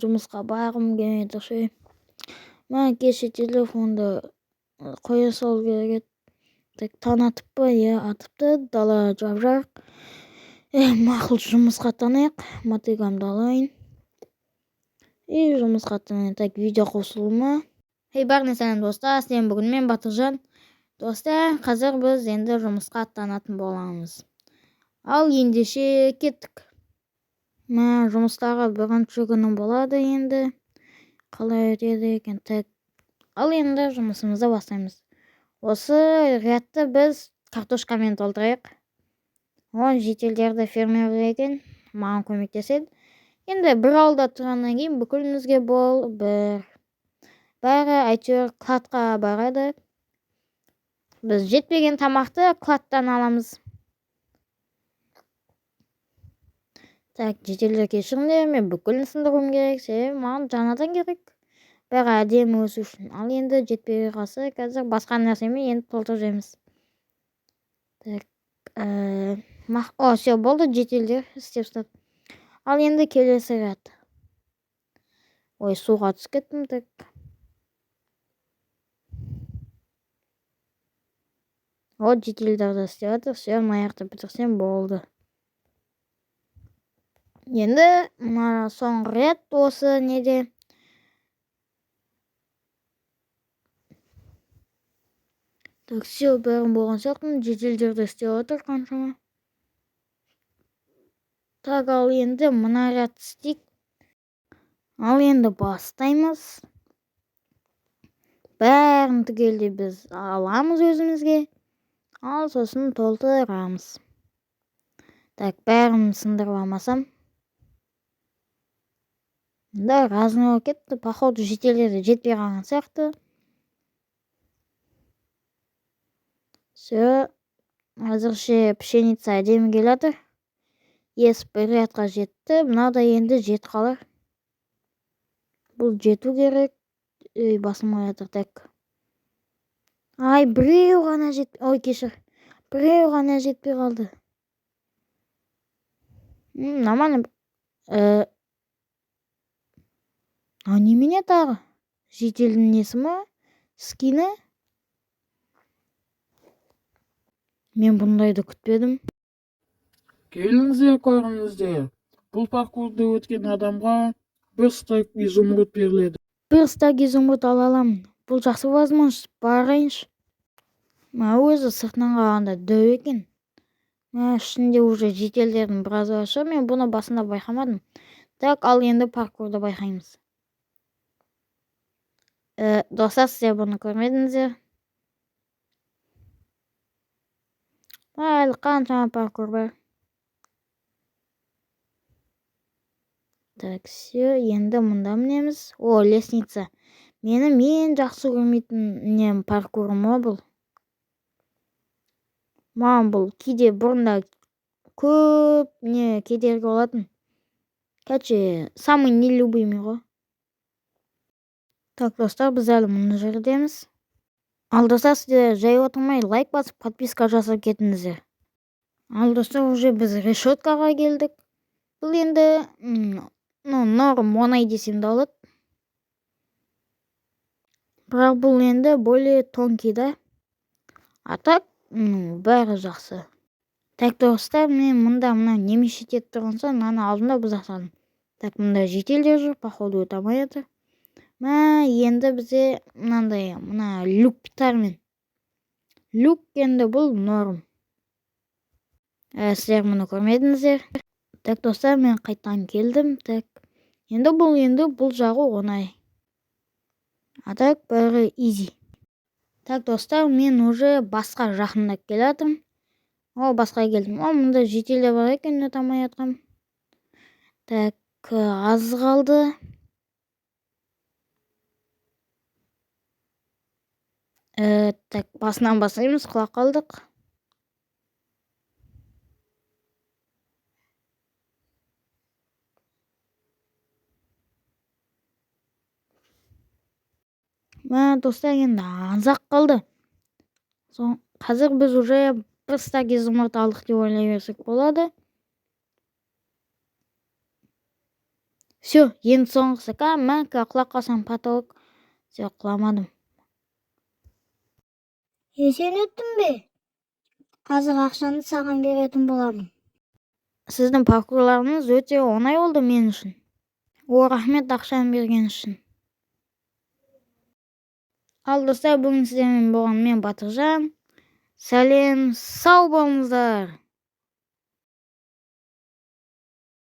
Жұмысқа барғым келмейді ше. Мына кеше телефонды қоя салу керек еді. Так таң атып па? Иә, атыпты. Дала жап-жарық. Мақұл, жұмысқа аттанайық. Мотыгамды алайын. И жұмысқа аттанайын. Так, видео қосылу ма? Бәріне сәлем достар. Сіздермен бүгін мен Батыржан. Достар, қазір біз енді жұмысқа аттанатын боламыз. Ал ендеше кеттік. Жұмыстағы бірінші күнім болады енді. Қалай өтеді екен? Так. Ал енді жұмысымызды бастаймыз. Осы рядты біз картошкамен толтырайық. Жетелдерді фермер екен, маған көмектеседі. Енді бір ауылда тұрғаннан кейін бүкілімізге бәрі әйтеуір кладқа барады. Біз жетпеген тамақты кладтан аламыз. Так, жетелдер кешіріңдер, мен бүкілін сындыруым керек, себебі маған жаңадан керек. Бәрі әдемі өсу үшін. Ал енді жетпей қалса, қазір басқа нәрсемен енді толтырып жейміз. Так, все болды, жетелдер істеп ұстады. Ал енді келесі ряд. Суға түсіп кеттім. Так. Жетелдерді істеп жатыр. Все, аяқты бітірсем болды. Енді соңғы ряд осы неде. Так, все, бәрін болған сияқтымын. Жетелдерді істеп жатыр қаншама. Так, ал енді мына ряд істейік. Ал енді бастаймыз. Бәрін түгелде біз аламыз өзімізге. Ал сосын толтырамыз. Так, бәрін сындырып алмасам. Да, разный болып кетті. Походу, жетелдерді жетпей қалған сияқты. Все, әзірше пшеница әдемі келеді. Бір рядқа жетті. Мынау да енді жетіп қалар. Бұл жету керек. Басым аяқтыр. Так. Біреу ғана жетпей. Кешір. Біреу ғана жетпей қалды. Нормально. Немене тағы? Жетелдің несі ма? Скины? Мен бұндайды күтпедім. Келіңіздер, көріңіздер. Бұл паркурды өткен адамға бір стак изумруд беріледі. Бір стак изумруд ала аламын. Бұл жақсы возможность, барайыншы. Өзі сыртынан қарағанда дөу екен. Ішінде уже жетелдердің біразы бар. Мен бұны басында байқамадым. Так, ал енді паркурды байқаймыз. Достар, сіздер бұны көрмедіңіздер. Әлі қаншама паркур бар. Так, все, енді мұнда мінеміз. Лестница. Мен жақсы көрмейтін паркурым бұл. Маған бұл кейде бұрында көп кедергі болатын. Самый нелюбимый ғой. Так, достар, біз әлі мұны жердеміз. Ал достар, сіздер жай отырмай лайк басып, подписка жасап кетіңіздер. Ал достар, уже біз решеткаға келдік. Бұл енді норм оңай десем де алады. Бірақ бұл енді более тонкий да. Так, бәрі жақсы. Так, достар, мен мұнда немесе тет тұрған соң, мынаны алдымда біз ақсадым. Так, мұнда жетелдер жүр, походу өте алмай жатыр. Енді бізде мына люктармен. Люк енді бұл норм. Сіздер мұны көрмедіңіздер. Так, достар, мен қайтан келдім. Так, енді бұл жағы оңай. Так, бәрі easy. Так, достар, мен уже басқа жақындап келатым. Басқа келдім. Мұнда жетелдер бар екен, өте алмай жатқам. Так, аз қалды. Так, басынан бастаймыз, құлап қалдық. Достар, енді азақ қалды. Қазір біз уже бір стак изумруд алдық деп ойлай берсек болады. Все, енді соңғысы мәңгі құлақ қалсам потолок. Жоқ, құламадым. Сен өттің бе? Қазір ақшаны саған беретін боламын. Сіздің паркурларыңыз өте оңай болды мен үшін. Рахмет ақшаны берген үшін. Ал достар, бүгін сіздермен болған мен Батыржан. Сәлем, сау болыңыздар.